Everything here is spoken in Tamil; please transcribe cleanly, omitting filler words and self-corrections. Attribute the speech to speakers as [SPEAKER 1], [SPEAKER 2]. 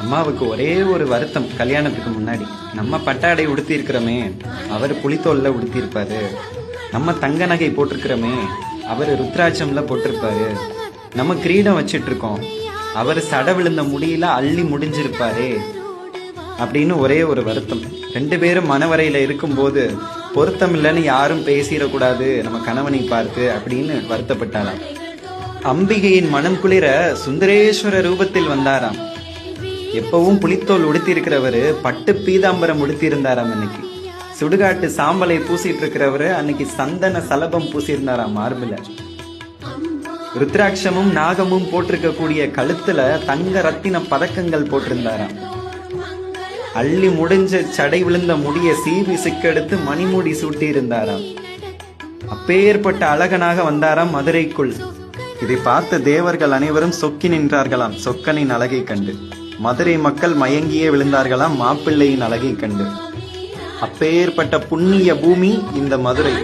[SPEAKER 1] அம்மாவுக்கு ஒரே ஒரு வருத்தம். கல்யாணத்துக்கு முன்னாடி நம்ம பட்டாடை உடுத்தி இருக்கிறோமே, அவர் புலித்தோல்ல உடுத்தி இருப்பாரு. நம்ம தங்க நகை போட்டிருக்கிறோமே, அவர் ருத்ராட்சம்ல போட்டிருப்பாரு. நம்ம கிரீடம் வச்சிட்டு இருக்கோம், அவர் சட விழுந்த முடியல அள்ளி முடிஞ்சிருப்பாரே அப்படின்னு ஒரே ஒரு வருத்தம். 2 பேரும் மனவரையில இருக்கும்போது பொருத்தம் இல்லைன்னு யாரும் பேசிடக்கூடாது நம்ம கணவனை பார்த்து அப்படின்னு வருத்தப்பட்டாராம். அம்பிகையின் மனம் குளிர சுந்தரேஸ்வர ரூபத்தில் வந்தாராம். எப்பவும் புலித்தோல் உடுத்தி இருக்கிறவரு பட்டு பீதாம்பரம் உடுத்தி இருந்தாராம். இன்னைக்கு சுடுகாட்டு சாம்பலை பூசிட்டு இருக்கிறவரு அன்னைக்கு சந்தன சலபம் பூசியிருந்தாராம் மார்பில. ருத்ராட்சமும் நாகமும் போட்டிருக்க கூடிய கழுத்துல தங்க ரத்தின பதக்கங்கள் போட்டிருந்தாராம். அள்ளி முடிஞ்ச சடை விழுந்த முடிய சீவி சிக்கெடுத்து மணிமுடி சூட்டி இருந்தாராம். அப்பேற்பட்ட அழகனாக வந்தாராம் மதுரைக்குள். இதை பார்த்த தேவர்கள் அனைவரும் சொக்கி நின்றார்களாம் சொக்கனின் அழகை கண்டு. மதுரை மக்கள் மயங்கியே விழுந்தார்களாம் மாப்பிள்ளையின் அழகை கண்டு. அப்பேற்பட்ட புண்ணிய பூமி இந்த மதுரை.